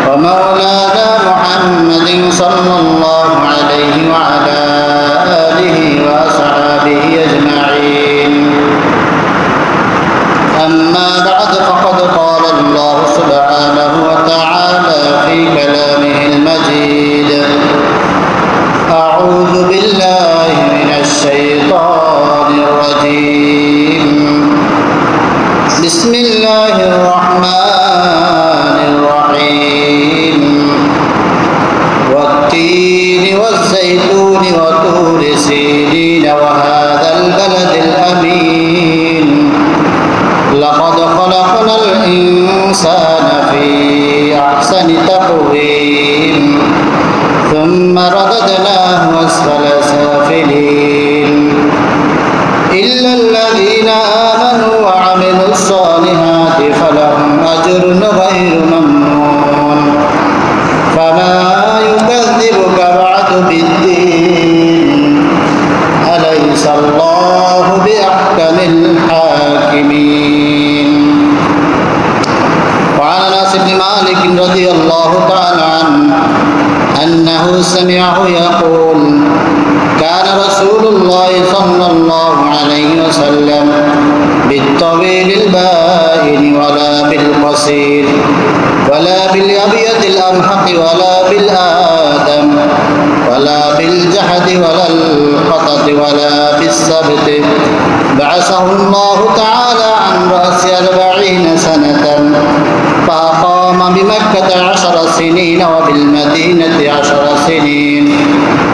ومولانا محمد صلى الله عليه وعلى آله وأصحابه أجمعين. أما بعد فقد قال الله سبحانه وتعالى في كلامه المجيد: أعوذ بالله من الشيطان الرجيم. بسم الله الرحمن الرحيم. والتين والزيتون وطور سينين وهذا البلد الأمين لقد خلقنا الإنسان في أحسن تقويم ثم رددناه أسفل سافلين إلا الذين آمنوا وعملوا الصالحات فلهم أجر غير ممنون. فما يكذبك بعد بالدين أليس الله بأحكم الحاكمين. وعن أنس بن مالك رضي الله تعالى عنه أنه سمعه يقول: كان رسول الله صلى الله عليه وسلم بالطويل البائن ولا بالقصير ولا بالأبيض الأمحق ولا بالآدم ولا بالجحد ولا القطط ولا بالسبت بعثه الله تعالى عن رأس 40 سنة فأقام بمكة 10 سنين وبالمدينة 10 سنين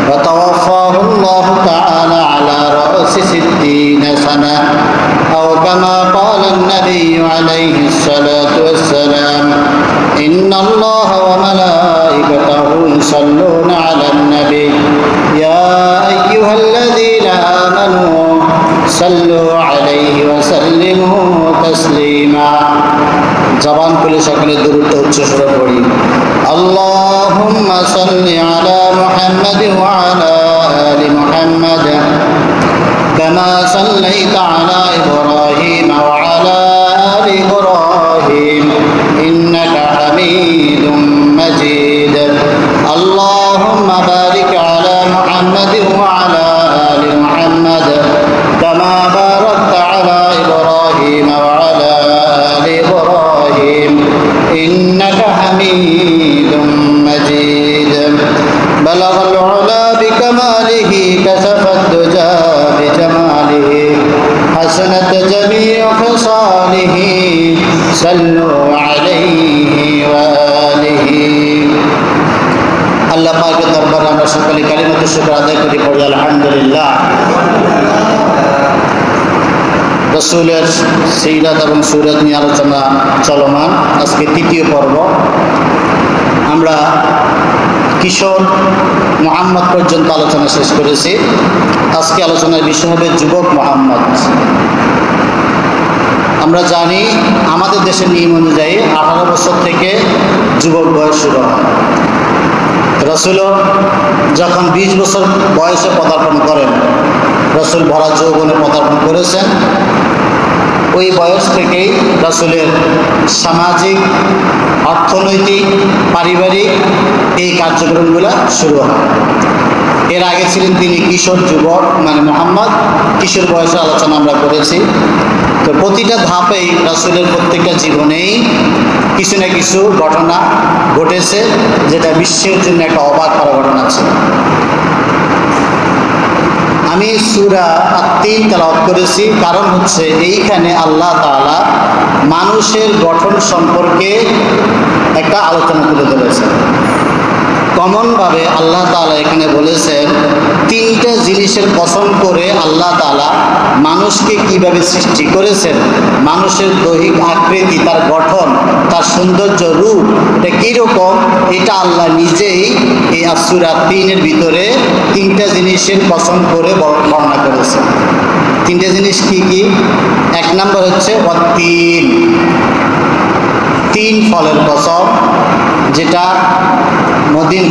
وتوفاه الله تعالى على رأس 60 سنة أو كما قال النبي عليه الصلاة والسلام: إن الله وملائكته يصلون على النبي يا أيها الذين آمنوا صلوا عليه وسلموا تسليما. জবান খুলে সকলে দুরূদটা উচ্চ স্বরে পড়ি: আল্লাহুম্মা সাল্লি আলা মুহাম্মাদ ওয়া আলা আলি মুহাম্মাদ কামা সাল্লাইতা আলা ইব্রাহিম ওয়া আলা আলি ইব্রাহিম ইন্নাকা হামিদুম মাজিদ। আল্লাহুম্মা বারিক আলা মুহাম্মাদ ওয়া আলা আলি মুহাম্মাদ কামা বারাকতা আলা ইব্রাহিম ওয়া আলা আলি ইব্রাহিম ইন্নাকা হামিদুম মাজিদ। بلغ العلا بكماله كشف الدجى بجماله حسنت جميع خصاله صلوا عليه وآله। আল্লাহ পাকের দরবারে আমরা সকলে কালিমাতুশ শুকর আদায় করি, পড়ি আলহামদুলিল্লাহ। রাসূলের সিরাত এবং সুরাত নিয়ে আলোচনা চলমান, আজকে তৃতীয় পর্ব। আমরা কিশোর মুহাম্মদ পর্যন্ত আলোচনা শেষ করেছি। আজকে আলোচনার বিষয় হবে যুবক মুহাম্মদ। আমরা জানি আমাদের দেশের নিয়ম অনুযায়ী 18 বছর থেকে যুবক বয়স শুরু হয়। রাসূলও যখন 20 বছর বয়সে পদার্পণ করেন, রাসূল ভরা যৌবনে পদার্পণ করেছেন। ওই বয়স থেকেই রাসূলের সামাজিক, অর্থনৈতিক, পারিবারিক এই কার্যক্রমগুলো শুরু হয়। এর আগে ছিলেন তিনি কিশোর যুবক, মানে মুহাম্মদ, কিশোর বয়সের আলোচনা আমরা করেছি। তো প্রতিটা ধাপেই রাসূলের প্রত্যেকটা জীবনেই কিছু না কিছু ঘটনা ঘটেছে, যেটা বিশ্বের জন্য একটা অবাক করা ঘটনা ছিল। আমি সূরা আত-তিন তেলাওয়াত করেছি, কারণ হচ্ছে এইখানে আল্লাহ তাআলা মানুষের গঠন সম্পর্কে একটা আলোচনা তুলে ধরেছেন। কমনভাবে আল্লাহ তাআলা এখানে বলেছেন, তিনটা জিনিসের কসম করে আল্লাহ তাআলা মানুষকে কিভাবে সৃষ্টি করেছেন, মানুষের দৈহিক আকৃতি, তার গঠন, তার সৌন্দর্য, রূপ এটা কীরকম, এটা আল্লাহ নিজেই এই সূরা আত-তিনের ভিতরে তিনটা জিনিসের কসম করে বর্ণনা করেছেন। তিনটা জিনিস কি কি? এক নম্বর হচ্ছে ওয়াত-তিন, 3 ফলের কসম, যেটা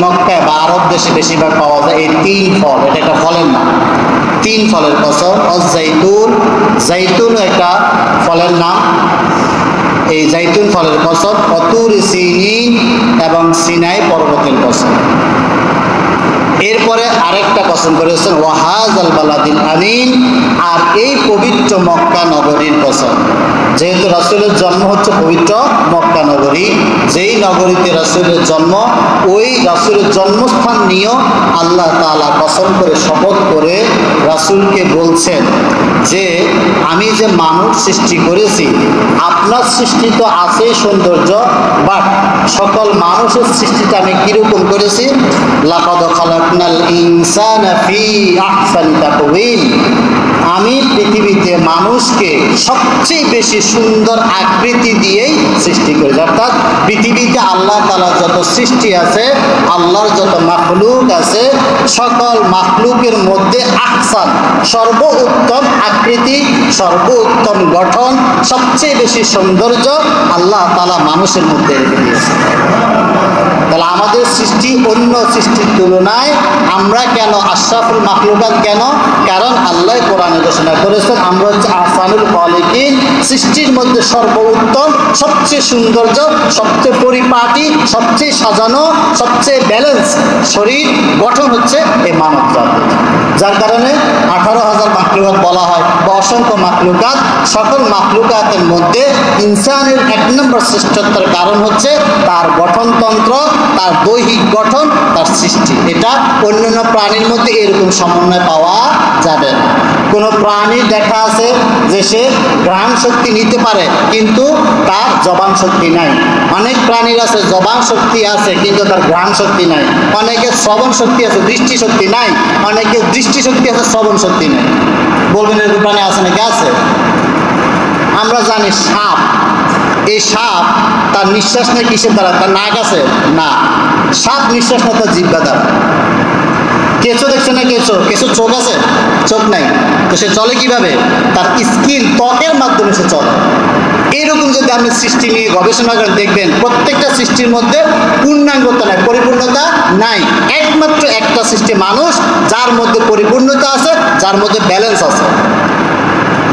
মক্কায় বা আরব দেশে বেশিরভাগ পাওয়া যায়। এই 3 ফল, এটা একটা ফলের নাম। 3 ফলের কসম। জাইতুন, জাইতুন একটা ফলের নাম। এই জাইতুন ফলের কসম, অতুর সিনিন এবং সিনাই পর্বতের কসম। এরপরে আরেকটা কসম করেছেন ওয়াহাজাল বালাদিল আমিন, আর এই পবিত্র মক্কা নগরীর কসম। যেহেতু রাসূলের জন্ম হচ্ছে পবিত্র মক্কা নগরী, যেই নগরীতে রাসূলের জন্ম, ওই রাসূলের জন্মস্থান নিয়েও আল্লাহ তাআলা কসম করে শপথ করে রাসূলকে বলছেন যে আমি যে মানব সৃষ্টি করেছি, আপনার সৃষ্টি তো আছে সৌন্দর্য, বাট সকল মানুষের সৃষ্টিটা আমি কিরকম করেছি, লাকাদ খালাকনাল ইনসানা ফি আহসানি তাকওয়িম, আমি পৃথিবীতে মানুষকে সবচেয়ে বেশি সুন্দর আকৃতি দিয়েই সৃষ্টি করেছি। অর্থাৎ পৃথিবীতে আল্লাহ তাআলা যত সৃষ্টি আছে, আল্লাহর যত মাখলুক আছে, সকল মাখলুকের মধ্যে আহসান সর্বোত্তম আকৃতি, সর্বোত্তম গঠন, সবচেয়ে বেশি সৌন্দর্য আল্লাহ তাআলা মানুষের মধ্যে রেখে দিয়েছে। তাহলে আমাদের সৃষ্টি অন্য সৃষ্টির তুলনায় আমরা কেন আশরাফুল মাখলুকাত কেন? কারণ আল্লাহ কোরআনে ঘোষণা করেছেন আমরা হচ্ছে আহসানুল খালিকিন, সৃষ্টির মধ্যে সর্বোত্তম, সবচেয়ে সৌন্দর্য, সবচেয়ে পরিপাটি, সবচেয়ে সাজানো, সবচেয়ে ব্যালেন্স শরীর গঠন হচ্ছে এই মানব জাতি। যার কারণে 18,000 মাখলুকাত বলা হয় বা অসংখ্য মাখলুকাত। সকল মাখলুকাতের মধ্যে ইনসানের 1 নম্বর শ্রেষ্ঠত্বের কারণ হচ্ছে তার গঠনতন্ত্র, তার দৈহিক গঠন, তার সৃষ্টি। এটা অন্যান্য প্রাণীর মধ্যে এরকম সমন্বয় পাওয়া যাবে না। কোনো প্রাণী দেখা আছে যে সে ঘ্রাণ শক্তি নিতে পারে কিন্তু তার জবান শক্তি নাই। অনেক প্রাণীর আছে জবান শক্তি আছে কিন্তু তার ঘ্রাণ শক্তি নাই। অনেকের শ্রবণ শক্তি আছে, দৃষ্টি শক্তি নাই। অনেকের দৃষ্টি শক্তি আছে, শ্রবণ শক্তি নাই। বলবেন এরকম প্রাণী আছে নাকি? আছে। আমরা জানি সাপ, এই সাপ তার নিঃশ্বাস নেই কিসের দ্বারা? তার নাক আছে না, সাপ নিঃশ্বাস নেই তার জিহ্বা দ্বারা। কেঁচো দেখছে না? কেঁচো চোখ আছে? চোখ নাই, তো সে চলে কিভাবে? তার স্কিন, ত্বকের মাধ্যমে সে চলে। এইরকম যদি আপনি সৃষ্টি নিয়ে গবেষণা করেন দেখবেন প্রত্যেকটা সৃষ্টির মধ্যে পূর্ণাঙ্গতা নাই, পরিপূর্ণতা নাই। একমাত্র একটা সৃষ্টি মানুষ, যার মধ্যে পরিপূর্ণতা আছে, যার মধ্যে ব্যালেন্স আছে।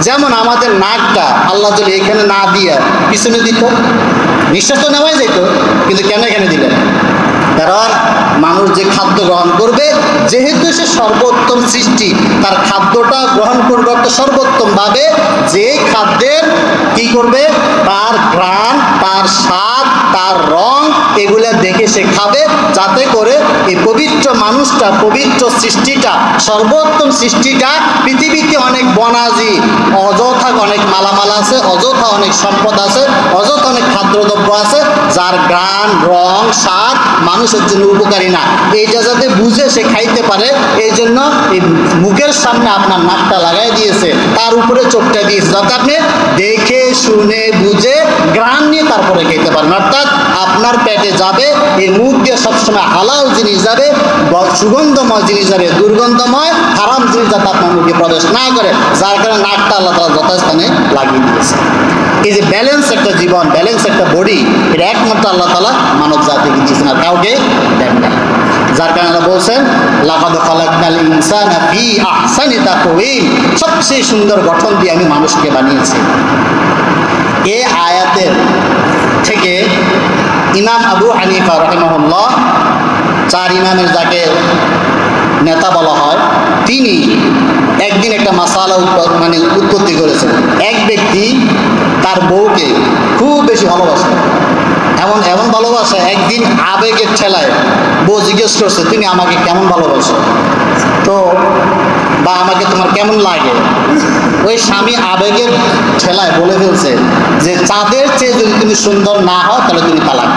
যেমন আমাদের নাকটা আল্লাহ যদি এখানে না দিয়ে পিছনে দিত, নিঃশ্বাস তো নেওয়াই যেত, কিন্তু কেন এখানে দিলেন? কারণ মানুষ যে খাদ্য গ্রহণ করবে, যেহেতু সে সর্বোত্তম সৃষ্টি, তার খাদ্যটা গ্রহণ করবে একটা সর্বোত্তমভাবে। যে খাদ্যের কি করবে, তার ঘ্রাণ, তার স্বাদ, তার রং, এগুলা দেখে সে খাবে, যাতে করে এই পবিত্র মানুষটা, পবিত্র সৃষ্টিটা, সর্বোত্তম সৃষ্টিটা, পৃথিবীতে অনেক বনাজি, অযথা অনেক মালামাল আছে, অযথা অনেক সম্পদ আছে, অযথা অনেক খাদ্যদ্রব্য আছে, যার ঘ্রাণ, রং, স্বাদ মানুষের জন্য উপকারী না। এইটা যাতে বুঝে সে খাইতে পারে, এই জন্য এই মুখের সামনে আপনার নাকটা লাগাই দিয়েছে, তার উপরে চোখটা দিয়েছে, যাতে আপনি দেখে শুনে বুঝে ঘ্রাণ নিয়ে তারপরে খেতে পারেন। অর্থাৎ আপনার পেটে যাবে, এই মুখ দিয়ে সবসময় হালাল জিনিস যাবে, সুগন্ধময় জিনিস যাবে, দুর্গন্ধময় হারাম জিনিস যাতে আপনার মুখে প্রবেশ না করে। যার কারণে নাকটা আল্লাহ তাআলা যথাস্থানে লাগিয়ে দিয়েছে। এই যে ব্যালেন্স একটা জীবন, ব্যালেন্স একটা বডি, এটা একমাত্র আল্লাহ তাআলা মানব জাতিকে দিয়েছেন, আর কাউকে দেন না। যার কারণে আল্লাহ বলছেন লাকাদ খালাকনাল ইনসানা ফি আহসানি তাকওয়িম, সবচেয়ে সুন্দর গঠন দিয়ে আমি মানুষকে বানিয়েছি। এই আয়াতের থেকে ইমাম আবু হানিফা রাহিমাহুল্লাহ, 4 ইমামের যাকে নেতা বলা হয়, তিনি একদিন একটা মাসালা উৎপত্তি করেছেন। এক ব্যক্তি তার বউকে খুব বেশি ভালোবাসে, এমন ভালোবাসে, একদিন আবেগের ঠেলায় বউ জিজ্ঞেস করছে তুমি আমাকে কেমন ভালোবাসো, তো বা আমাকে তোমার কেমন লাগে। ওই স্বামী আবেগের ঠেলায় বলে ফেলছে যে চাঁদের চেয়ে যদি তুমি সুন্দর না হও তাহলে তুমি তালাক।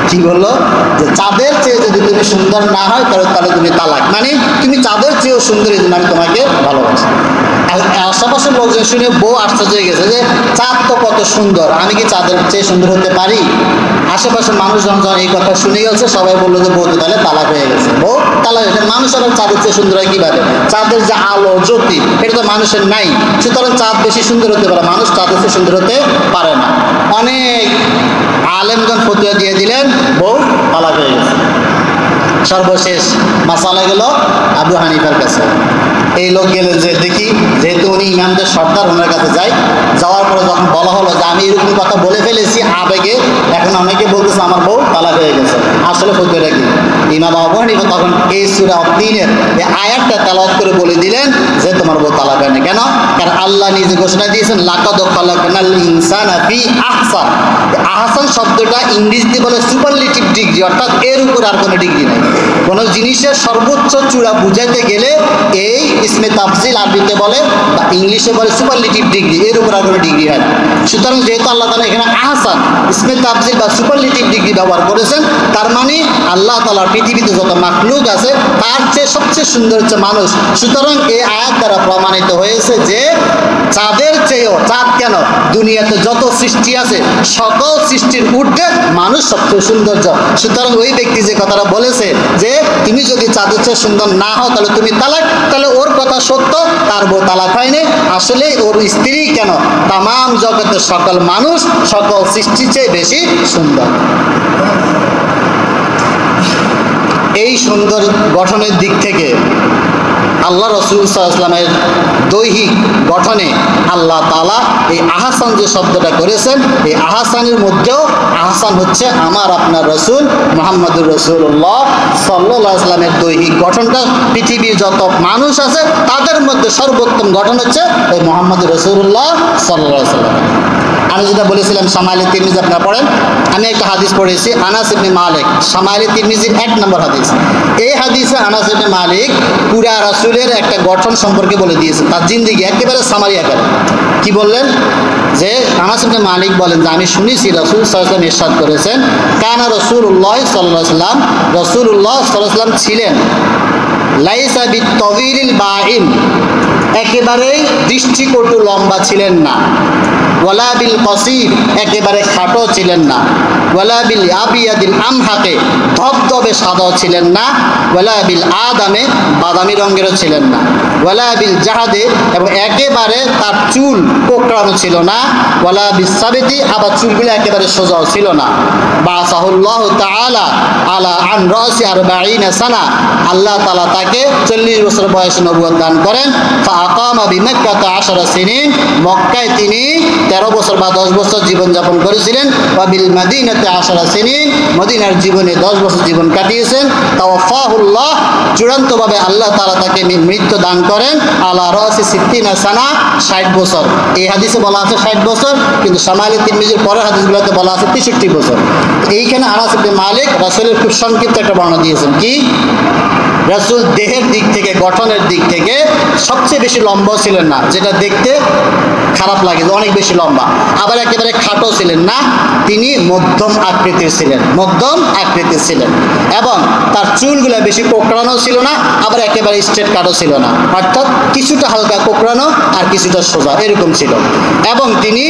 কি বললো? যে চাঁদের চেয়ে যদি তুমি সুন্দর না হয় তাহলে তুমি তালাক, মানে তুমি চাঁদের চেয়েও সুন্দর, এই জন্য আমি তোমাকে ভালোবাসি। আশেপাশের লোকজন শুনে বউ আশ্চর্য হয়ে গেছে যে চাঁদ তো কত সুন্দর, আমি কি চাঁদের চেয়ে সুন্দর হতে পারি? আশেপাশের মানুষজন যখন এই কথা শুনে গেছে সবাই বললো যে বউ তো তাহলে তালাক হয়ে গেছে। বউ তালাক হয়েছে, মানুষ আবার চাঁদের চেয়ে সুন্দর হয় কিভাবে? চাঁদের যে আলো জ্যোতি এটা তো মানুষের নাই, সুতরাং চাঁদ বেশি সুন্দর হতে পারে, মানুষ চাঁদের চেয়ে সুন্দর হতে পারে না। অনেক আলেমগণ ফতোয়া দিয়ে দিলেন বউ তালাক হয়ে গেছে। সর্বশেষ মাসালা গেল আবু হানিফার কাছে। এই লোক গেলেন যে দেখি, যেহেতু উনি ইমামদের সর্দার, ওনার কাছে যাই। যাওয়ার পরে যখন বলা হলো যে আমি এরকম কথা বলে ফেলেছি আবেগে, এখন অনেকে বলতেছে আমার বউ তালাক হয়ে গেছে, আসলে ফতুয়াটা কি? ইমাম আবু হানিফা তখন এই সূরা আত-তিনের এই আয়াতটা তেলাওয়াত করে বলে দিলেন যে তোমার বউ তালাক হয় না। কেন? কারণ আল্লাহ নিজে ঘোষণা দিয়েছেন লাকাদ খালাকনাল ইনসানা ফি আহসান। আহসান শব্দটা ইংরেজিতে বলে সুপারলেটিভ ডিগ্রি, অর্থাৎ এর উপর আর কোনো ডিগ্রি নেই। কোনো জিনিসের সর্বোচ্চ চূড়া বুঝাইতে গেলে এই ইসমে তাফজিল আরবিতে বলে বা ইংলিশে বলে সুপারলেটিভ ডিগ্রি, এর উপর আর কোনো ডিগ্রি হয় না। সুতরাং যেহেতু আল্লাহ তাআলা এখানে আহসান ইসমে তাফজিল বা সুপারলেটিভ ডিগ্রি ব্যবহার করেছেন, তার মানে আল্লাহ তাআলার পৃথিবীতে যত মাখলুক আছে তার চেয়ে সবচেয়ে সুন্দর হচ্ছে মানুষ। সুতরাং এই আয়াত দ্বারা প্রমাণিত হয়েছে যে চাঁদের চেয়েও, চাঁদ কেন, দুনিয়াতে যত সৃষ্টি আছে সকল সৃষ্টির ঊর্ধ্বে মানুষ সবচেয়ে সৌন্দর্য। সুতরাং ওই ব্যক্তি যে কথাটা বলেছে যে তুমি যদি চাঁদের চেয়ে সুন্দর না হও তাহলে তুমি তালাক, তাহলে ওর কথা সত্য, তার বউ তালাক হয়নি। আসলে ওর স্ত্রী কেন, তামাম জগতের সকল মানুষ সকল সৃষ্টির চেয়ে বেশি সুন্দর। এই সুন্দর গঠনের দিক থেকে আল্লাহ রাসূল সাল্লাল্লাহু আলাইহি ওয়াসাল্লামের দৈহিক গঠনে আল্লাহ তাআলা এই আহসান যে শব্দটা করেছেন, এই আহসানের মধ্যেও আহসান হচ্ছে আমার আপনার রাসূল মুহাম্মদুর রাসূলুল্লাহ সাল্লাল্লাহু আলাইহি ওয়াসাল্লামের দৈহিক গঠনটা। পৃথিবীর যত মানুষ আছে তাদের মধ্যে সর্বোত্তম গঠন হচ্ছে এই মুহাম্মদুর রাসূলুল্লাহ সাল্লাল্লাহু আলাইহি ওয়াসাল্লাম। আমি যেটা বলেছিলাম শামাইলে তিরমিজি আপনারা পড়েন, আমি একটা হাদিস পড়েছি আনাস ইবনে মালিক, শামাইলে তিরমিজির 1 নম্বর হাদিস। এই হাদিসে আনাস ইবনে মালিক পুরা রাসূলের একটা গঠন সম্পর্কে বলে দিয়েছেন, তার জিন্দেগি একেবারে সামারি আকারে। কি বললেন? যে আনাস ইবনে মালিক বলেন যে আমি শুনেছি রাসূল সাল্লাল্লাহু আলাইহি ওয়াসাল্লাম ইরশাদ করেছেন, কানা রাসূলুল্লাহ সাল্লাল্লাহু আলাইহি ওয়াসাল্লাম, রাসূলুল্লাহ সাল্লাল্লাহু আলাইহি ওয়াসাল্লাম ছিলেন লাইসা বিত-তাওয়িলিল বাঈন, একেবারেই দৃষ্টিকটু লম্বা ছিলেন না, ওয়ালা বিল কসির, একেবারে খাটো ছিলেন না, ওয়ালা বিল আবিয়াদিল আমহাকে, ধবধবে সাদাও ছিলেন না, ওয়ালা বিল আদামে, বাদামি রঙেরও ছিলেন না, ওয়ালা বিল জাহাদে, এবং একেবারে তার চুল কোঁকড়ানো ছিল না, ওয়ালা বিল সাবিতি, আবার চুলগুলো একেবারে সোজাও ছিল না। বাসাহুল্লাহু তাআলা আলা আন রাসি 40 সানা, আল্লাহ তাআলা তাকে 40 বছর বয়সে নবুয়ত দান করেন। ফাআকামা বিমাক্কাতা 10 সিনিন, মক্কায় তিনি 13 বছর বা 10 বছর জীবনযাপন করেছিলেন। ওয়া বিল মাদিনাতে 10 সিনিন, মদিনার জীবনে 10 বছর জীবন কাটিয়েছেন। তাওয়াফাহুল্লাহ, চূড়ান্তভাবে আল্লাহ তাআলা তাকে মৃত্যু দান করেন আলা রাসি 60 সানা, 60 বছর। এই হাদিসে বলা আছে 60 বছর, কিন্তু শামাইলে তিরমিজির পরের হাদিসগুলোতে বলা আছে 63 বছর। এইখানে আনাস ইবনে মালিক রাসূলের খুব সংক্ষিপ্ত একটা বর্ণনা দিয়েছেন। কি? রাসূল দেহের দিক থেকে, গঠনের দিক থেকে সবচেয়ে বেশি লম্বা ছিলেন না, যেটা দেখতে খারাপ লাগে, অনেক বেশি লম্বা। আবার একেবারে খাটো ছিলেন না, তিনি মধ্যম আকৃতির ছিলেন, মধ্যম আকৃতির ছিলেন। এবং তার চুলগুলো বেশি কোঁকড়ানো ছিল না, আবার একেবারে স্ট্রেট কাটও ছিল না, অর্থাৎ কিছুটা হালকা কোঁকড়ানো আর কিছুটা সোজা, এরকম ছিল। এবং তিনি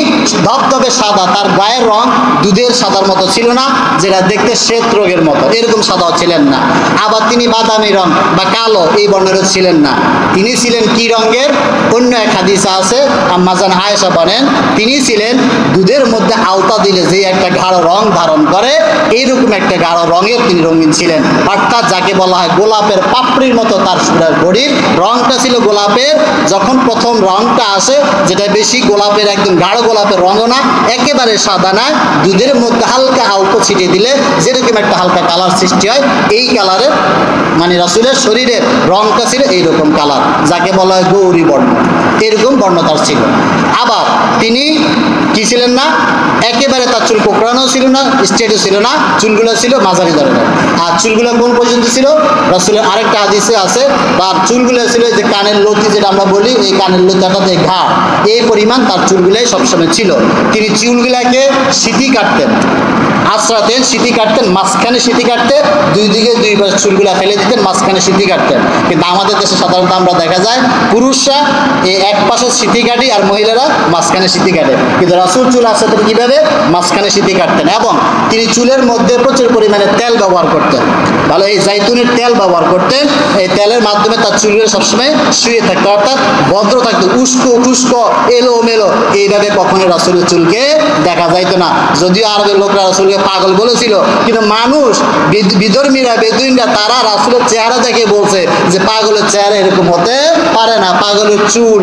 ধবধবে সাদা, তার গায়ের রং দুধের সাদার মতো ছিল না, যেটা দেখতে শ্বেত রোগের মতো, এরকম সাদাও ছিলেন না। আবার তিনি বাদামি রং বা কালো এই বর্ণেরও ছিলেন না। তিনি ছিলেন কি রঙের? অন্য এক হাদিসে আছে, আম্মা জান আয়েশা বলেন তিনি ছিলেন দুধের মধ্যে আলতা দিলে যে একটা গাঢ় রং ধারণ করে, এইরকম একটা গাঢ় রঙের তিনি রঙিন ছিলেন। অর্থাৎ যাকে বলা হয় গোলাপের পাপড়ির মতো তার বডির রংটা ছিল গোলাপের। যখন প্রথম রংটা আসে, যেটা বেশি গোলাপের, একদম গাঢ় গোলাপের রঙও না, একেবারে সাদা না, দুধের মধ্যে হালকা আলতো ছিটিয়ে দিলে যেরকম একটা হালকা কালার সৃষ্টি হয়, এই কালারের মানে রাসূলের শরীরের রংটা ছিল এইরকম কালার, যাকে বলা হয় গৌরী বর্ণ, এরকম বর্ণ তার ছিল। আবার তিনি কি ছিলেন না, একেবারে তার চুল কোঁকড়ানো ছিল না, স্ট্রেটও ছিল না, চুলগুলো ছিল মাঝারি ধরনের। আর চুলগুলো কোন পর্যন্ত ছিল? রাসূলের আরেকটা হাদিসে আছে, তার চুলগুলো ছিল যে কানের লতি, যেটা আমরা বলি এই কানের লতাটাতে ঘাড়, এই পরিমাণ তার চুলগুলাই সবসময় ছিল। তিনি চুলগুলাকে সিটি কাটতেন, আশ্রাতেন, সিটি কাটতেন, মাঝখানে সিটি কাটতেন, দুই দিকে দুইবার চুলগুলা ফেলে দিতেন, মাঝখানে সিটি কাটতেন। কিন্তু আমাদের দেশে সাধারণত আমরা দেখা যায় পুরুষরা এই এক পাশে সিটি কাটি আর মহিলারা মাঝখানে সিটি কাটে, কিন্তু রাসূল চুল আশ্রাতেন কিভাবে? মাঝখানে সিটি কাটতেন। এবং তিনি চুলের মধ্যে প্রচুর পরিমাণে তেল ব্যবহার করতেন, ভালো এই জাইতুনের তেল ব্যবহার করতেন। এই তেলের মাধ্যমে তার চুলগুলো সবসময় শুয়ে থাকতো, অর্থাৎ ভদ্র থাকতো, উস্কো খুস্কো এলো মেলো এইভাবে কখনো রাসূলের চুলকে দেখা যাইতো না। যদিও আরবের লোকরা রাসূলকে রাসূলকে পাগল বলেছিল, কিন্তু মানুষ বিধর্মীরা বেদুইনরা তারা রাসূলের চেহারা দেখে বলছে যে পাগলের চেহারা এরকম হতে পারে না, পাগলের চুল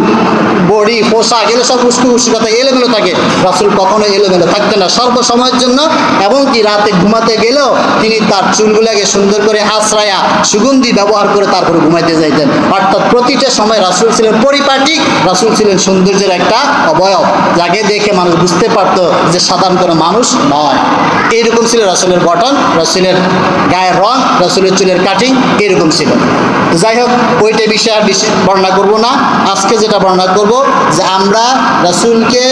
বডি পোশাক এগুলো সব উস্কু উস্কু কথা এলোমেলো থাকে। রাসূল কখনো এলোমেলো থাকতেন না সর্বসময়ের জন্য, এবং কি রাতে ঘুমাতে গেলেও তিনি তার চুলগুলোকে সুন্দর করে আশ্রয়া সুগন্ধি ব্যবহার করে তারপরে ঘুমাইতে যাইতেন। অর্থাৎ প্রতিটা সময় রাসূল ছিলেন পরিপাটি, রাসূল ছিলেন সৌন্দর্যের একটা অবয়ব, যাকে দেখে মানুষ বুঝতে পারত যে সাধারণ কোনো মানুষ নয়। এইরকম ছিল রাসূলের গঠন, রাসূলের গায়ের রং, রাসূলের চুলের কাটিং এরকম ছিল। যাই হোক, ওইটা বিষয়ে আর বেশি বর্ণনা করব না। আজকে যেটা বর্ণনা করব যে আমরা রাসূলকে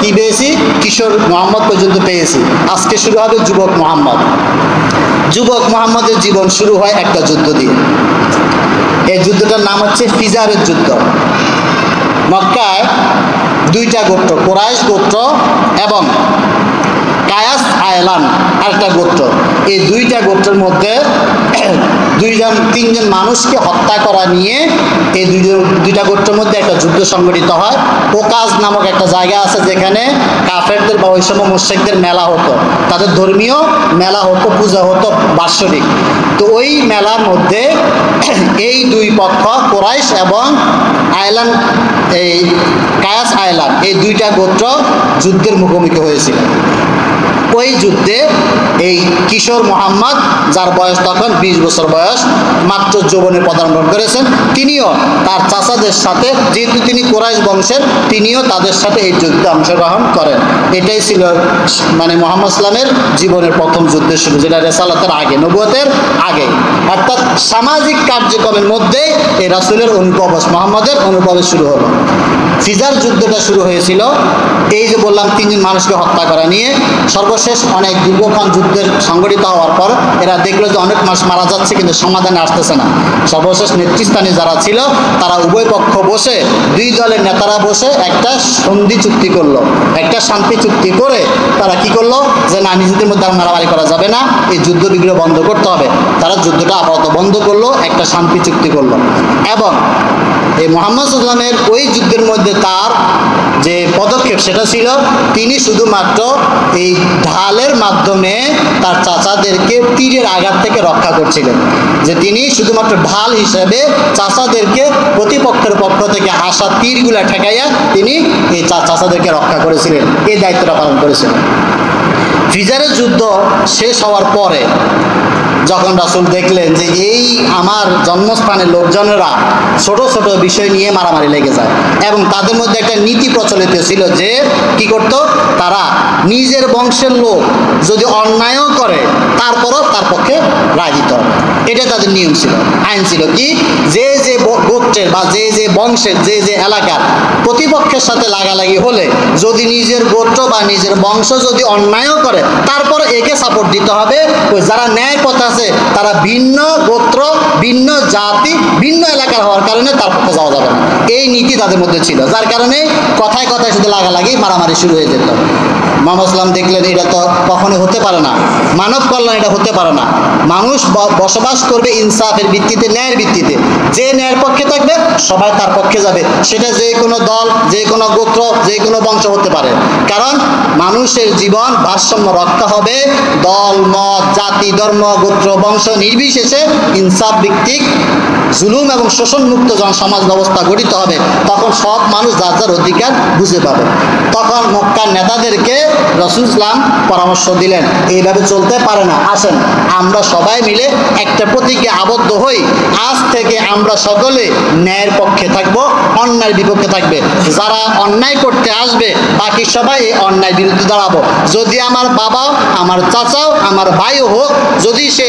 কি পেয়েছি, কিশোর মুহাম্মদ পর্যন্ত পেয়েছি। আজকে শুরু হবে যুবক মুহাম্মদ। যুবক মুহাম্মদের জীবন শুরু হয় একটা যুদ্ধ দিয়ে। এই যুদ্ধটার নাম হচ্ছে ফিজারের যুদ্ধ। মক্কায় দুইটা গোত্র, কুরাইশ গোত্র এবং কায়াস আয়লান আরেকটা গোত্র, এই দুইটা গোত্রের মধ্যে তিনজন মানুষকে হত্যা করা নিয়ে এই দুইটা গোত্রের মধ্যে একটা যুদ্ধ সংগঠিত হয়। ওকাজ নামক একটা জায়গা আছে যেখানে কাফেরদের বা ওই সময় মুশরিকদের মেলা হতো, তাদের ধর্মীয় মেলা হতো, পূজা হতো বাৎসরিক। তো ওই মেলার মধ্যে এই দুই পক্ষ কুরাইশ এবং আয়লান, এই কায়াস আয়লান, এই দুইটা গোত্র যুদ্ধের মুখোমুখি হয়েছিল। ওই যুদ্ধে এই কিশোর মুহাম্মদ, যার বয়স তখন 20 বছর বয়স, মাত্র যৌবনে পদার্পণ করেছেন, তিনিও তার চাচাদের সাথে, যেহেতু তিনি কুরাইশ বংশের, তিনিও তাদের সাথে এই যুদ্ধে অংশগ্রহণ করেন। এটাই ছিল মানে মুহাম্মদ ইসলামের জীবনের প্রথম যুদ্ধের শুরু, যেটা রিসালাতের আগে, নবুয়তের আগে। অর্থাৎ সামাজিক কার্যক্রমের মধ্যে এই রাসূলের অনুপ্রবেশ, মুহাম্মদের অনুপ্রবেশ শুরু হলো। ফিজার যুদ্ধটা শুরু হয়েছিল এই যে বললাম তিনজন মানুষকে হত্যা করা নিয়ে। সর্বশেষ অনেক দীর্ঘক্ষণ যুদ্ধের সংগঠিত হওয়ার পর এরা দেখলো যে অনেক মানুষ মারা যাচ্ছে, কিন্তু সমাধানে আসতেছে না। সর্বশেষ নেতৃস্থানীয় যারা ছিল তারা উভয় পক্ষ বসে, দুই দলের নেতারা বসে একটা সন্ধি চুক্তি করলো, একটা শান্তি চুক্তি করে তারা কি করলো যে না, নিজেদের মধ্যে আর মারামারি করা যাবে না, এই যুদ্ধ বিগ্রহ বন্ধ করতে হবে। তারা যুদ্ধটা আপাতত বন্ধ করলো, একটা শান্তি চুক্তি করলো। এবং এই মুহাম্মদ সাল্লামের ওই যুদ্ধের মধ্যে তার যে পদক্ষেপ সেটা ছিল তিনি শুধুমাত্র এই ঢালের মাধ্যমে তার চাচাদেরকে তীরের আঘাত থেকে রক্ষা করছিলেন, যে তিনি শুধুমাত্র ঢাল হিসেবে চাচাদেরকে প্রতিপক্ষের পক্ষ থেকে আসা তীরগুলা ঠেকাইয়া তিনি এই চাচাদেরকে রক্ষা করেছিলেন, এই দায়িত্বটা পালন করেছিলেন। ফিজারের যুদ্ধ শেষ হওয়ার পরে যখন রাসূল দেখলেন যে এই আমার জন্মস্থানের লোকজনেরা ছোট ছোট বিষয় নিয়ে মারামারি লেগে যায়, এবং তাদের মধ্যে একটা নীতি প্রচলিত ছিল যে কি করত, তারা নিজের বংশের লোক যদি অন্যায়ও করে তারপরও তার পক্ষে রায় দিত। এটা তাদের নিয়ম ছিল, আইন ছিল। কি, যে যে গোত্রের বা যে যে বংশের যে যে এলাকার প্রতিপক্ষের সাথে লাগালাগি হলে যদি নিজের গোত্র বা নিজের বংশ যদি অন্যায়ও করে তারপর একে সাপোর্ট দিতে হবে। ওই যারা ন্যায় পথ আছে তারা ভিন্ন গোত্র, ভিন্ন জাতি, ভিন্ন এলাকার হওয়ার কারণে তার পক্ষে যাওয়া যাবে না, এই নীতি তাদের মধ্যে ছিল। যার কারণে কথায় কথায় শুধু লাগালাগি মারামারি শুরু হয়ে যেত। মুহাম্মদ সাল্লাম দেখলেন এটা তো কখনো হতে পারে না, মানব কল্যাণ এটা হতে পারে না। মানুষ বসবাস করবে ইনসাফের ভিত্তিতে, ন্যায়ের ভিত্তিতে। যে ন্যায়ের পক্ষে থাকবে সবাই তার পক্ষে যাবে, সেটা যে কোনো দল, যে কোনো গোত্র, যে কোনো বংশ হতে পারে। কারণ মানুষের জীবন ভারসাম্য রক্ষা হবে দল, মত, জাতি, ধর্ম, গোত্র, বংশ নির্বিশেষে ইনসাফ ভিত্তিক জুলুম এবং শোষণ মুক্ত যখন সমাজ ব্যবস্থা গঠিত হবে তখন সব মানুষ যার যার অধিকার বুঝে পাবে। তখন মক্কার নেতাদেরকে রাসূল ইসলাম পরামর্শ দিলেন, এইভাবে চলতে পারে না, আসেন আমরা সবাই মিলে একটা প্রতীকে আবদ্ধ হই, আজ থেকে আমরা সকলে ন্যায়ের পক্ষে থাকব, অন্যায়ের বিপক্ষে থাকবে। যারা অন্যায় করতে আসবে বাকি সবাই এই অন্যায়ের বিরুদ্ধে দাঁড়াবো। যদি আমার বাবাও, আমার চাচাও, আমার ভাইও হোক, যদি সে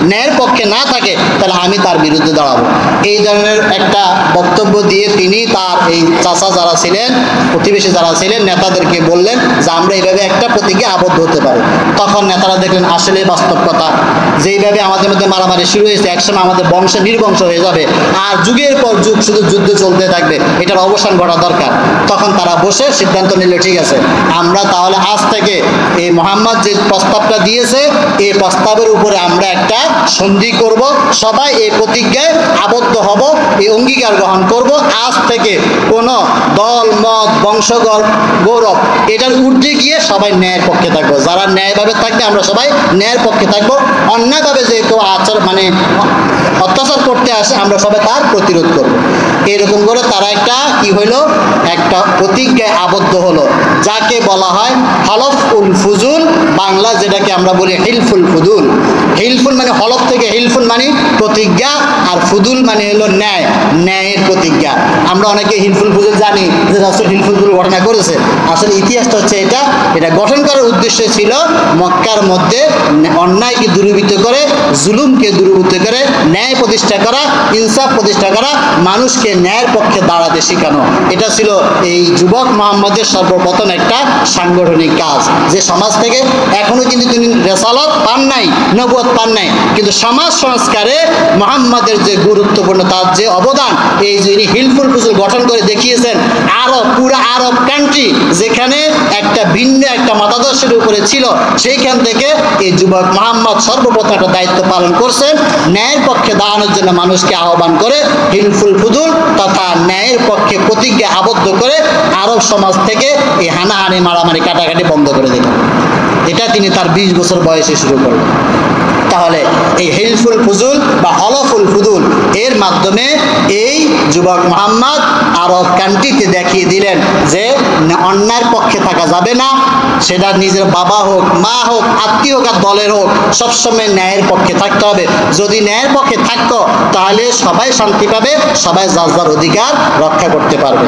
ন্যায়ের পক্ষে না থাকে তাহলে আমি তার বিরুদ্ধে দাঁড়াবো। এই ধরনের একটা বক্তব্য দিয়ে তিনি তার এই চাচা যারা ছিলেন, প্রতিবেশী যারা ছিলেন, নেতাদেরকে বললেন যে আমরা এইভাবে একটা প্রতীকে আবদ্ধ হতে পারি। তখন নেতারা দেখলেন আসলে বাস্তব কথা, যেইভাবে আমাদের মধ্যে মারামারি শুরু হয়েছে একসময় আমাদের বংশ নির্বংশ হয়ে যাবে, আর যুগের পর যুগ শুধু যুদ্ধ চলতে থাকবে, এটার অবসান ঘটা দরকার। তখন তারা বসে সিদ্ধান্ত নিল, ঠিক আছে আমরা তাহলে আজ থেকে এই মুহাম্মদ যে প্রস্তাবটা দিয়েছে, এই প্রস্তাবের উপরে আমরা একটা সন্ধি করব, সবাই এই প্রতিজ্ঞায় আবদ্ধ হব, এই অঙ্গীকার গ্রহণ করব, আজ থেকে কোনো দল মত বংশগর গৌরব এটার ঊর্ধ্বে গিয়ে সবাই ন্যায়ের পক্ষে থাকবো। যারা ন্যায়ভাবে থাকবে আমরা সবাই ন্যায়ের পক্ষে থাকবো, অন্যায়ভাবে যে কেউ অত্যাচার করতে আসে আমরা সবাই তার প্রতিরোধ করব। এরকম করে তারা একটা কি হইল, একটা প্রতিজ্ঞায় আবদ্ধ হলো, যাকে বলা হয় হলফ উল ফুজুল, বাংলা যেটাকে আমরা বলি হিলফুল ফুদুল। হিলফুল মানে হলফ থেকে হিলফুল মানে প্রতিজ্ঞা, আর ফুদুল মানে হলো ন্যায়, ন্যায়ের প্রতিজ্ঞা। আমরা অনেকে হিলফুল ফুজুল জানি যে রাসূল হিলফুল ফুজুল ঘটনা করেছে, আসলে ইতিহাসটা হচ্ছে এটা গঠন করার উদ্দেশ্য ছিল মক্কার মধ্যে অন্যায়কে দূরীভূত করে, জুলুমকে দূরীভূত করে, ন্যায় প্রতিষ্ঠা করা, ইনসাফ প্রতিষ্ঠা করা, মানুষকে ন্যায়ের পক্ষে দাঁড়াতে শেখানো। এটা ছিল এই যুবক মুহাম্মদের সর্বপ্রথম একটা সাংগঠনিক কাজ, যে সমাজ থেকে এখনো কিন্তু তিনি রেসালত পান নাই, নবুয়ত পান নাই, কিন্তু সমাজ সংস্কারে মুহাম্মদের যে গুরুত্বপূর্ণ তার যে অবদান, এই যিনি হিলফুল ফুজুল গঠন করে দেখিয়েছেন, পুরো আরব কান্ট্রি যেখানে একটা ভিন্ন একটা মতাদর্শের উপরে ছিল, সেইখান থেকে এই যুবক মুহাম্মদ সর্বপ্রথম একটা দায়িত্ব পালন করছেন, ন্যায়ের পক্ষে দাঁড়ানোর জন্য মানুষকে আহ্বান করে হিলফুল ফুজুল তথা ন্যায়ের পক্ষে প্রতিজ্ঞা আবদ্ধ করে আরব সমাজ থেকে এই হানাহানি মারামারি কাটাকাটি বন্ধ করে দিলেন। এটা তিনি তার 20 বছর বয়সে শুরু করলেন। তাহলে এই হিলফুল ফুজুল বা হলফুল ফুজুল এর মাধ্যমে এই যুবক মুহাম্মদ আরব কান্ট্রিতে দেখিয়ে দিলেন যে অন্যায়ের পক্ষে থাকা যাবে না, সেটা নিজের বাবা হোক, মা হোক, আত্মীয় হোক আর দলের হোক, সবসময় ন্যায়ের পক্ষে থাকতে হবে। যদি ন্যায়ের পক্ষে থাকতো তাহলে সবাই শান্তি পাবে, সবাই যার যার অধিকার রক্ষা করতে পারবে।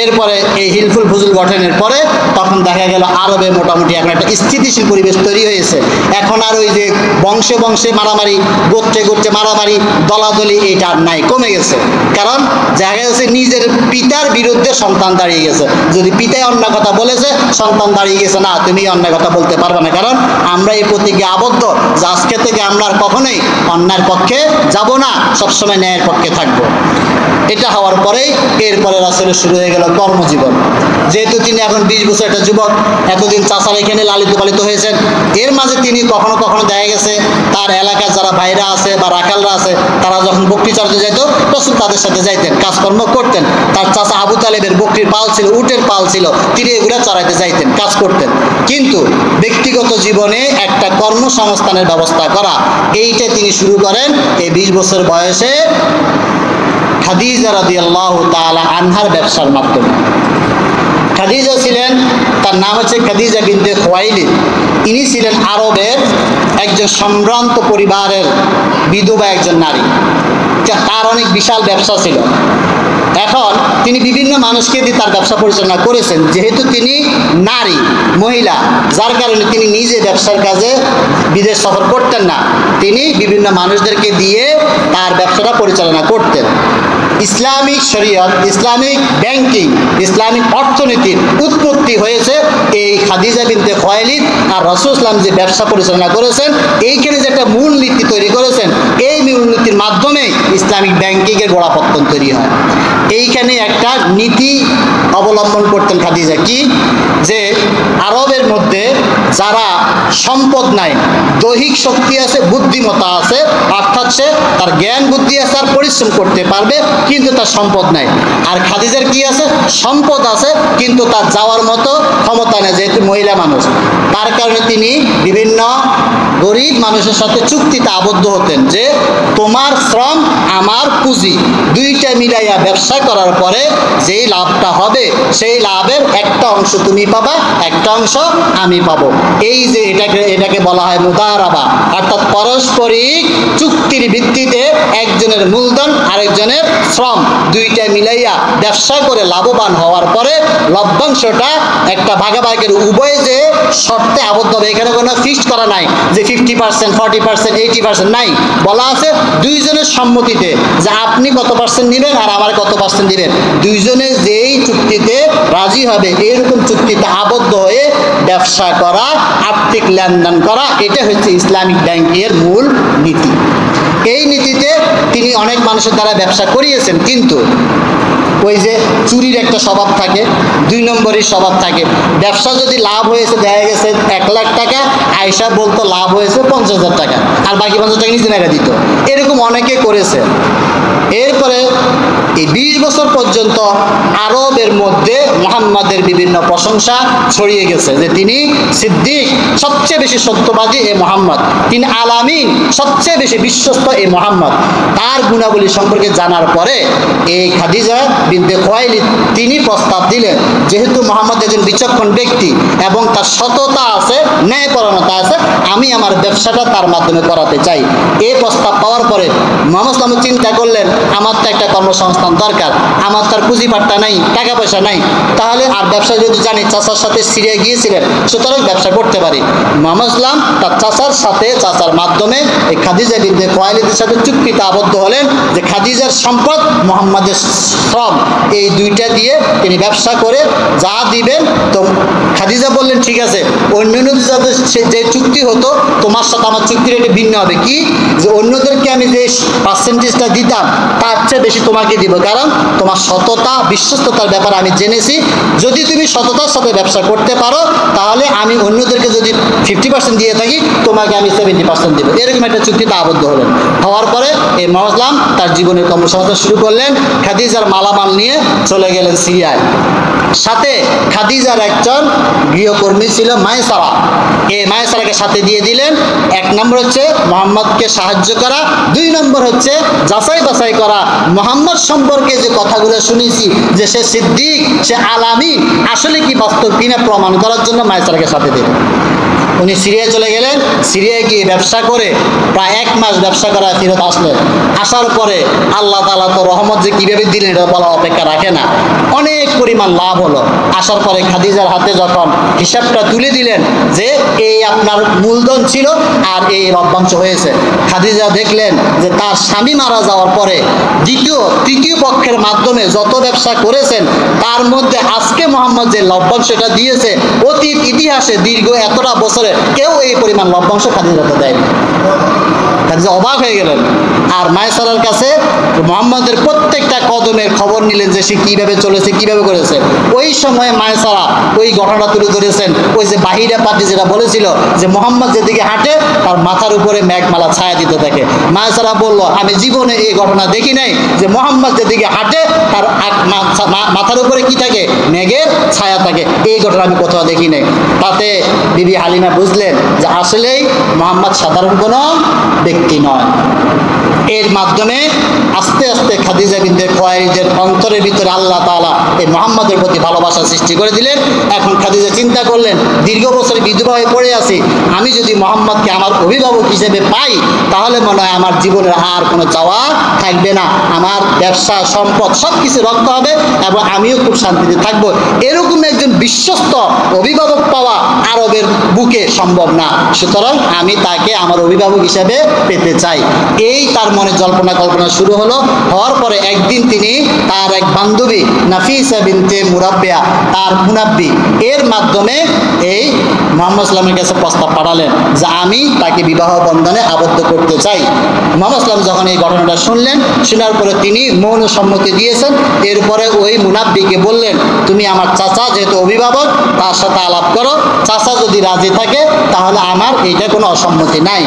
এরপরে এই হিলফুল ফুজুল গঠনের পরে তখন দেখা গেল আরবে মোটামুটি এখন একটা স্থিতিশীল পরিবেশ তৈরি হয়েছে। এখন আর ওই যে বংশে বংশে মারামারি, গোত্রে গোত্রে মারামারি, দলাদলি এটা আর নাই, কমে গেছে। কারণ দেখা গেছে নিজের পিতার বিরুদ্ধে সন্তান দাঁড়িয়ে গেছে। যদি পিতায় অন্য কথা বলেছে, সন্তান দাঁড়িয়ে গেছে না তুমি অন্য কথা বলতে পারবে না, কারণ আমরা এই প্রতিজ্ঞা আবদ্ধ যে আজকে থেকে আমরা আর কখনোই অন্যায়ের পক্ষে যাব না, সবসময় ন্যায়ের পক্ষে থাকবো। এটা হওয়ার পরেই এরপরে রাসূলের শুরু হয়ে গেল কর্মজীবন। যেহেতু তিনি এখন 20 বছর একটা যুবক, এতদিন চাচার এখানে লালিত পালিত হয়েছেন, এর মাঝে তিনি কখনো কখনো দেখা গেছে তার এলাকার যারা ভাইরা আছে বা রাখালরা আছে, তারা যখন বকরি চড়তে যেত রাসূল তাদের সাথে যাইতেন, কাজকর্ম করতেন। তার চাচা আবু তালেবের বকরির পাল ছিল, উটের পাল ছিল, তিনি এগুলো চড়াইতে যাইতেন, কাজ করতেন। কিন্তু ব্যক্তিগত জীবনে একটা কর্মসংস্থানের ব্যবস্থা করা, এইটা তিনি শুরু করেন এই 20 বছর বয়সে খাদিজা রাদিয়াল্লাহু তাআলা আনহার ব্যবসার মাধ্যমে। খাদিজা ছিলেন, তার নাম হচ্ছে খাদিজা বিনতে খুয়াইলিদ। ইনি ছিলেন আরবের একজন সম্ভ্রান্ত পরিবারের বিধবা একজন নারী, তার অনেক বিশাল ব্যবসা ছিল। এখন তিনি বিভিন্ন মানুষকে দিয়ে তার ব্যবসা পরিচালনা করেছেন। যেহেতু তিনি নারী, মহিলা, যার কারণে তিনি নিজে ব্যবসার কাজে বিদেশ সফর করতেন না, তিনি বিভিন্ন মানুষদেরকে দিয়ে তার ব্যবসাটা পরিচালনা করতেন। ইসলামিক শরীয়ত, ইসলামিক ব্যাংকিং, ইসলামিক অর্থনীতির উৎপত্তি হয়েছে এই খাদিজা বিনতে খুয়াইলিদ আর রাসূল ইসলাম যে ব্যবসা পরিচালনা করেছেন, এইখানে যে একটা মূল নীতি তৈরি করেছেন, এই মূল নীতির মাধ্যমে ইসলামিক ব্যাংকিংয়ের গোড়াপত্তন তৈরি হয়। এইখানে একটা নীতি অবলম্বন করতেন খাদিজা, কি যে আরবের মধ্যে যারা সম্পদ নাই, দৈহিক শক্তি আছে, বুদ্ধিমত্তা আছে, অর্থাৎ সে তার জ্ঞান বুদ্ধি আছে আর পরিশ্রম করতে পারবে, কিন্তু তার সম্পদ নাই। আর খাদিজার কি আছে? সম্পদ আছে, কিন্তু তার যাওয়ার মতো ক্ষমতা নেই, যেহেতু মহিলা মানুষ। তার কারণে তিনি বিভিন্ন গরিব মানুষের সাথে চুক্তিতে আবদ্ধ হতেন যে তোমার শ্রম আমার পুঁজি, দুইটা মিলাইয়া ব্যবসা করার পরে যেই লাভটা হবে সেই লাভের একটা অংশ তুমি পাবা, একটা অংশ আমি পাবো। এই যে এটাকে বলা হয় মুদারাবা, অর্থাৎ পারস্পরিক চুক্তির ভিত্তিতে একজনের মূলধন আরেকজনের শ্রম দুইটা মিলাইয়া ব্যবসা করে লাভবান হওয়ার পরে লভ্যাংশটা একটা ভাগাভাগের উভয় যে শর্তে আবদ্ধ হবে। এখানে কোনো ফিক্সড করা নাই যে 50%, 40%, 80% নাই, বলা আছে দুইজনের সম্মতিতে যে আপনি কত পার্সেন্ট নেবেন আর আমার কত পার্সেন্ট দিবেন। দুইজনে যেই চুক্তিতে রাজি হবে এরকম চুক্তিতে আবদ্ধ হয়ে ব্যবসা করা, আর্থিক লেনদেন করা, এটা হচ্ছে ইসলামিক ব্যাংকের মূল নীতি। এই নীতিতে তিনি অনেক মানুষের দ্বারা ব্যবসা করিয়েছেন, কিন্তু ওই যে চুরির একটা স্বভাব থাকে, 2 নম্বরের স্বভাব থাকে। ব্যবসা যদি লাভ হয়েছে, দেখা গেছে 1 লাখ টাকা, আয়সা বলতো লাভ হয়েছে 50,000 টাকা, আর বাকি 50 টাকা নিজে নাইরা দিত। এরকম অনেকে করেছে। এরপরে এই 20 বছর পর্যন্ত আরবের মধ্যে মুহাম্মাদের বিভিন্ন প্রশংসা ছড়িয়ে গেছে যে তিনি সিদ্দিক, সবচেয়ে বেশি সত্যবাদী এ মুহাম্মদ, তিনি আলামিন, সবচেয়ে বেশি বিশ্বস্ত এই মুহাম্মদ। তার গুণাবলী সম্পর্কে জানার পরে এই খাদিজা বিনতে খুয়াইলিদ তিনি প্রস্তাব দিলেন, যেহেতু মুহাম্মদ একজন বিচক্ষণ ব্যক্তি এবং তার সততা আছে, ন্যায়পরায়ণতা আছে, আমি আমার ব্যবসাটা তার মাধ্যমে করাতে চাই। এই প্রস্তাব পাওয়ার পরে মুহাম্মদ সাল্লাল্লাহু আলাইহি ওয়াসাল্লাম চিন্তা করলেন, আমার তো একটা কর্মসংস্থান দরকার, আমার তার পুঁজিপাট্টা নাই, টাকা পয়সা নাই, তাহলে আর ব্যবসা যদি জানি চাচার সাথে সিরিয়া গিয়েছিলেন, সুতরাং ব্যবসা করতে পারি। মুহাম্মদ ইসলাম তার চাচার সাথে, চাচার মাধ্যমে এই খাদিজা বিনতে খুয়াইলিদের সাথে চুক্তিতে আবদ্ধ হলেন যে খাদিজার সম্পদ, মুহাম্মাদের শ্রম, এই দুইটা দিয়ে তিনি ব্যবসা করে যা দিবেন। তো খাদিজা বললেন, ঠিক আছে, অন্যান্যদের সাথে যে চুক্তি হতো, তোমার সাথে আমার চুক্তির একটু ভিন্ন হবে। কি, যে অন্যদেরকে আমি যে পার্সেন্টেজটা দিতাম তার চেয়ে বেশি তোমাকে দিব, কারণ তোমার সততা, বিশ্বস্ততার ব্যাপারে আমি জেনেছি। যদি তুমি সততার সাথে ব্যবসা করতে পারো, তাহলে আমি অন্যদেরকে যদি 50% দিয়ে থাকি, তোমাকে আমি 70% দেবো। এরকম একটা চুক্তিতে আবদ্ধ হলেন। হওয়ার পরে এই মুহাম্মদ ইসলাম তার জীবনের কর্মসংস্থান শুরু করলেন। খাদিজার মালামাল নিয়ে চলে গেলেন সিরিয়ায়। সাথে খাদিজার একজন গৃহকর্মী ছিল মায়সারা, এই মায়সারাকে সাথে দিয়ে দিলেন। 1 নম্বর হচ্ছে মুহাম্মদকে সাহায্য করা, 2 নম্বর হচ্ছে যাচাই বাছাই করা মুহাম্মদ সম্পর্কে যে কথাগুলো শুনেছি যে সে সিদ্দিক, সে আলামিন, আসলে কি বাস্তব কিনা প্রমাণ করার জন্য মায়সারাকে সাথে দিলেন। উনি সিরিয়ায় চলে গেলেন। সিরিয়ায় গিয়ে ব্যবসা করে প্রায় 1 মাস ব্যবসা করা ফেরত আসলেন। আসার পরে আল্লাহ তাআলা তো রহমত যে কীভাবে দিলেন এটা বলা অপেক্ষা রাখে না, অনেক পরিমাণ লাভ হলো। আসার পরে খাদিজার হাতে যখন হিসাবটা তুলে দিলেন যে এই আপনার মূলধন ছিল আর এই লভ্যাংশ হয়েছে, খাদিজা দেখলেন যে তার স্বামী মারা যাওয়ার পরে তৃতীয় পক্ষের মাধ্যমে যত ব্যবসা করেছেন তার মধ্যে আজকে মুহাম্মদ যে লভ্যাংশটা দিয়েছে, অতীত ইতিহাসে দীর্ঘ এতটা বছরে কেউ এই পরিমাণ লভ্যাংশ খাদিজাকে দেয়নি। খাদিজা অবাক হয়ে গেলেন। আর মায়সারার কাছে মুহাম্মদের প্রত্যেকটা কদমের খবর নিলেন যে সে কীভাবে চলেছে, কীভাবে করেছে। ওই সময়ে মায়সারা ওই ঘটনা তুলে ধরেছেন, ওই যে বাহিরা পার্টি যেটা বলেছিল যে মুহাম্মদ যেদিকে হাঁটে তার মাথার উপরে মেঘমালা ছায়া দিতে থাকে। মায়সারা বলল, আমি জীবনে এই ঘটনা দেখি নাই যে মুহাম্মদ যেদিকে হাঁটে তার মাথার উপরে কি থাকে, মেঘের ছায়া থাকে, এই ঘটনা আমি কোথাও দেখি নাই। তাতে বিবি হালিমা বুঝলেন যে আসলেই মুহাম্মদ সাধারণ কোনো ব্যক্তি নয়। এর মাধ্যমে আস্তে আস্তে খাদিজা বিনতে খুয়াইলিদের অন্তরের ভিতরে আল্লাহ তাআলা এই মুহাম্মদের প্রতি ভালোবাসা সৃষ্টি করে দিলেন। এখন খাদিজা চিন্তা করলেন, দীর্ঘ বছর বিধবা হয়ে পড়ে আছি, আমি যদি মুহাম্মদকে আমার অভিভাবক হিসেবে পাই, তাহলে মনে হয় আমার জীবনের আর কোনো চাওয়া থাকবে না, আমার ব্যবসা, সম্পদ সব কিছু রক্ষা হবে এবং আমিও খুব শান্তিতে থাকবো। এরকম একজন বিশ্বস্ত অভিভাবক পাওয়া আরবের বুকে সম্ভব না, সুতরাং আমি তাকে আমার অভিভাবক হিসেবে পেতে চাই। এই তার মনে জল্পনা কল্পনা শুরু হলো। হওয়ার পরে একদিন তিনি তার এক বান্ধবী নাফিসা বিনতে মুরাব্বিয়া, তার মুনাব্বি, এর মাধ্যমে এই মুহাম্মদ ইসলামের কাছে প্রস্তাব পাঠালেন যে আমি তাকে বিবাহ বন্ধনে আবদ্ধ করতে চাই। মুহাম্মদ ইসলাম যখন এই ঘটনাটা শুনলেন, শোনার পরে তিনি মৌন সম্মতি দিয়েছেন। এরপরে ওই মুনাব্বিকে বললেন, তুমি আমার চাচা যেহেতু অভিভাবক, তার সাথে আলাপ করো, চাচা যদি রাজি থাকে তাহলে আমার এইটা কোনো অসম্মতি নাই।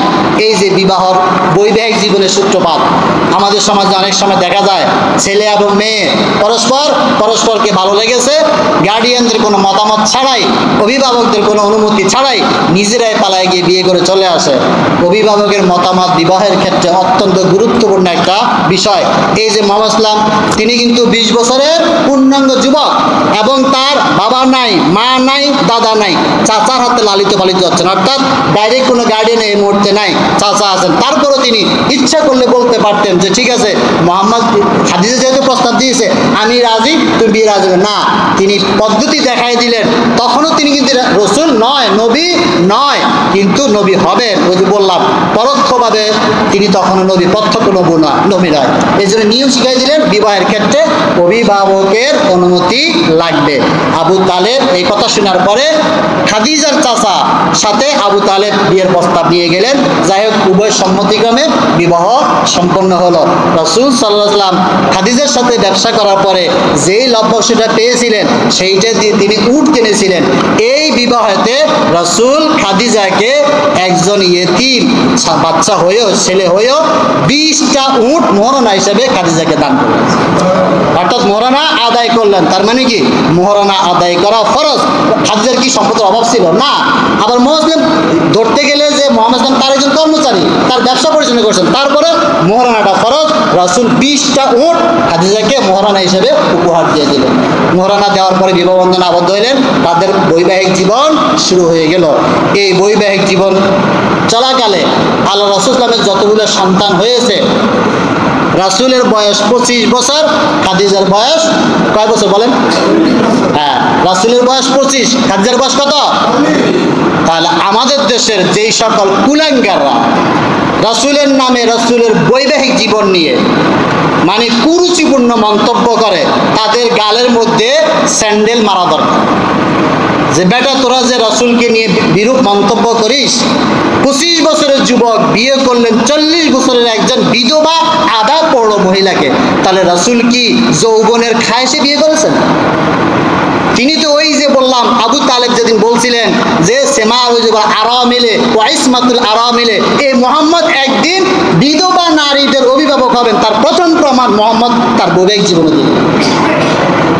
এই যে বিবাহর বৈবাহিক জীবনের সূত্রপাত, আমাদের সমাজে অনেক সময় দেখা যায় ছেলে এবং মেয়ে পরস্পরকে ভালো লেগেছে, গার্ডিয়ানদের কোনো মতামত ছাড়াই, অভিভাবকদের কোনো অনুমতি ছাড়াই নিজেরাই পালায় গিয়ে বিয়ে করে চলে আসে। অভিভাবকের মতামত বিবাহের ক্ষেত্রে অত্যন্ত গুরুত্বপূর্ণ একটা বিষয়। এই যে মুহাম্মদ ইসলাম, তিনি কিন্তু 20 বছরের পূর্ণাঙ্গ যুবক এবং তার বাবা নাই, মা নাই, দাদা নাই, চাচার হাতে লালিত পালিত হচ্ছেন, অর্থাৎ ডাইরেক্ট কোনো গার্ডিয়ান এই মুহূর্তে নাই, চাচা আছেন। তারপরও তিনি ইচ্ছা করলে বলতে পারতেন যে ঠিক আছে, মুহাম্মদ, খাদিজা যেহেতু প্রস্তাব দিয়েছে আমি রাজি, তুমি বিয়ে রাজি না। তিনি পদ্ধতি দেখাই দিলেন। তখনও তিনি কিন্তু রসুল নয়, নবী নয়, কিন্তু নবী হবেন। ওই যে বললাম, পরোক্ষভাবে তিনি তখন নবী, প্রত্যক্ষ নবী নয়। এই জন্য নিয়ম শিখাই দিলেন, বিবাহের ক্ষেত্রে অভিভাবকের অনুমতি লাগবে। আবু তালেব এই কথা শোনার পরে খাদিজার চাচা সাথে আবু তালেব বিয়ের প্রস্তাব নিয়ে গেলেন। যাই হোক, উভয় সম্মতিক্রমে বিবাহ সম্পন্ন হলো। রাসূল সাল্লাল্লাহু আলাইহি ওয়াসাল্লাম খাদিজার সাথে ব্যবসা করার পরে যেই লভ্যাংশটা পেয়েছিলেন সেইটা দিয়ে তিনি উট কিনেছিলেন। এই বিবাহেতে রাসূল খাদিজাকে একজন ইয়েতিম বাচ্চা হয়েও, ছেলে হয়েও 20টা উট মোহরানা হিসেবে খাদিজাকে দান করলেন। অর্থাৎ মোহরানা আদায় করলেন। তার মানে কি, মোহরানা আদায় করা ফরজ। খাদিজার কি সম্পদের অভাব ছিল? না। আবার মুসলিম ধরতে গেলে যে মুহাম্মদ তার একজন কর্মচারী, তার ব্যবসা পরিচালনা করছেন, তারপরে মোহরানাটা ফরজ। রাসূল 20টা উট খাদিজাকে মোহরানা হিসেবে উপহার দিয়ে দিলেন। মোহরানা দেওয়ার পরে বিবাহ বন্ধনে আবদ্ধ হইলেন। তাদের বৈবাহিক জীবন শুরু হয়ে গেল। এই বৈবাহিক জীবন চলাকালে আল্লাহ রাসূল সাল্লাল্লাহু আলাইহি ওয়াসাল্লামের যতগুলো সন্তান হয়েছে, রাসূলের বয়স 25 বছর, খাদিজার বয়স কয় বছর বলেন? হ্যাঁ, রাসূলের বয়স 25, খাদিজার বয়স কত? তাহলে আমাদের দেশের যেই সকল কুলাঙ্গাররা রাসূলের নামে, রাসূলের বৈবাহিক জীবন নিয়ে মানে কুরুচিপূর্ণ মন্তব্য করে, তাদের গালের মধ্যে স্যান্ডেল মারা দরকার। যে বেটা, তোরা যে রাসূলকে নিয়ে বিরূপ মন্তব্য করিস, 25 বছরের যুবক বিয়ে করলেন 40 বছরের একজন বিধবা আধা পৌঢ় মহিলাকে, তাহলে রাসূল কি যৌবনের খায়েশে বিয়ে করেছেন? তিনি তো ওই যে বললাম, আবু তালেব যেদিন বলছিলেন যে সেমার আরামিলে ওয়াইসমাতুল আরামিলে, এই মুহাম্মদ একদিন বিধবা নারীদের অভিভাবক হবেন, তার প্রথম প্রমাণ মুহাম্মদ তার বৈবাহিক জীবনে দিলেন।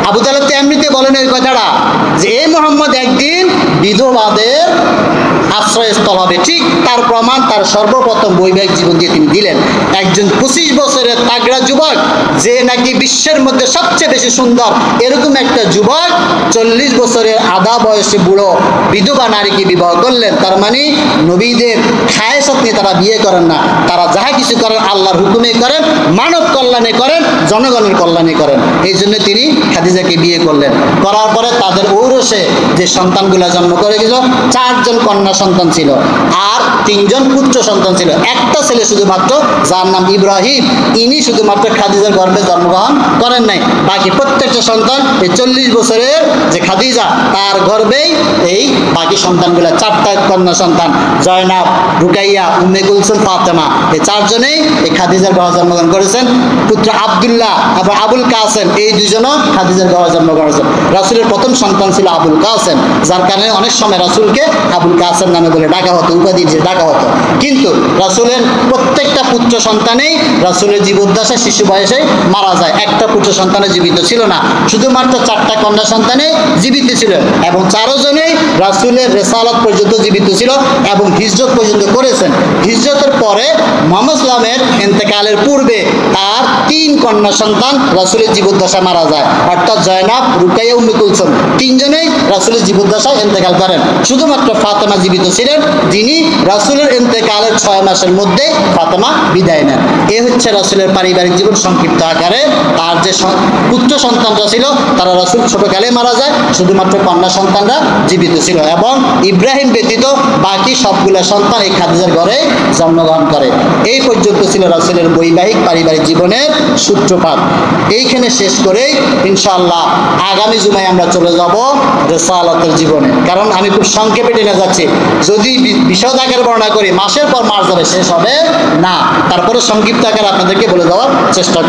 আবু তালেব তো এমনিতে বলেন এই কথাটা যে এই মুহাম্মদ একদিন বিধবাদের আশ্রয়স্থল হবে, ঠিক তার প্রমাণ তার সর্বপ্রথম বৈবাহিক জীবন দিয়ে তিনি দিলেন। একজন 25 বছরের তাগড়া যুবক, যে নাকি বিশ্বের মধ্যে সবচেয়ে বেশি সুন্দর, এরকম একটা যুবক 40 বছরের আধা বয়সে বুড়ো বিধবা নারীকে বিবাহ করলেন। তার মানে নবীদের খায়েশাত নিয়ে তারা বিয়ে করেন না, তারা যাহা কিছু করেন আল্লাহর হুকুমে করেন, মানব কল্যাণে করেন, জনগণের কল্যাণে করেন। এই জন্য তিনি খাদিজাকে বিয়ে করলেন। করার পরে তাদের ঔরসে যে সন্তানগুলা জন্ম করে গেল, 4 জন কন্যা সন্তান ছিল আর 3 জন পুত্র সন্তান ছিল। একটা ছেলে শুধুমাত্র, যার নাম ইব্রাহিম, ইনি শুধুমাত্র খাদিজার গর্ভে জন্মগ্রহণ করেন নাই। বাকি প্রত্যেকটা সন্তান এই 40 বছরের যে খাদিজা, তার গর্ভেই এই বাকি সন্তানগুলা, 4টা কন্যা সন্তান, জয়নাব, রুকাইয়া, উম্মে কুলসুম, ফাতেমা, এই 4 জনেই এই খাদিজার গর্ভে জন্মগ্রহণ করেছেন। পুত্র আব্দুল্লাহ এবং আবুল কাসেম, এই 2 জনও খাদিজার গর্ভে জন্মগ্রহণ করেছেন। রাসূলের প্রথম সন্তান ছিল আবুল কাসেম, যার কারণে অনেক সময় রাসূলকে আবুল কাসেম নামে বলে ডাকা হতো, উপাধি দিয়ে ডাকা হতো। কিন্তু রাসূলের প্রত্যেকটা পুত্র সন্তানেই রাসূলের জীবদ্দশায় শিশু বয়সে মারা যায়। একটা পুত্র সন্তানে জীবিত ছিল না, শুধুমাত্র 4টা কন্যা সন্তানে জীবিত ছিল এবং 4 জনেই রাসূলের রিসালাত পর্যন্ত জীবিত ছিল এবং হিজরত পর্যন্ত করেছেন। হিজরতের পরে মুহাম্মদ সাল্লামের ইন্তেকালের পূর্বে তার 3 কন্যা সন্তান রাসূলের জীবদ্দশায় মারা যায়, অর্থাৎ জয়নাব, রুকাইয়া, উম্মে কুলসুম, 3 জনেই রাসূলের জীবদ্দশায় ইন্তেকাল করেন। শুধুমাত্র ফাতেমা জীবিত ছিলেন, যিনি রাসূলের ইন্তেকালের 6 মাসের মধ্যে ফাতেমা বিদায় নেন। এ হচ্ছে রাসূলের পারিবারিক জীবন সংক্ষিপ্ত আকারে। তার যে পুত্র সন্তানরা ছিল তারা রাসূল ছোটকালে মারা যায়, শুধুমাত্র কন্যা সন্তানরা জীবিত ছিল এবং ইব্রাহিম ব্যতীত বাকি সবগুলা সন্তান এই খাদিজার ঘরে জন্মগ্রহণ করে। এই পর্যন্ত ছিল রাসূলের বৈবাহিক পারিবারিক জীবনের সূত্রপাত। এইখানে শেষ করেই ইনশাআল্লাহ আগামী জুমায় আমরা চলে যাব রিসালাতের জীবনে, কারণ আমি খুব সংক্ষেপে টেনে যাচ্ছি। যদি বিশদ আকারে বর্ণনা করি মাসের পর মাস যাবে, শেষ হবে না। তারপরে সংক্ষিপ্ত আকারে আপনাদেরকে বলে দেওয়ার চেষ্টা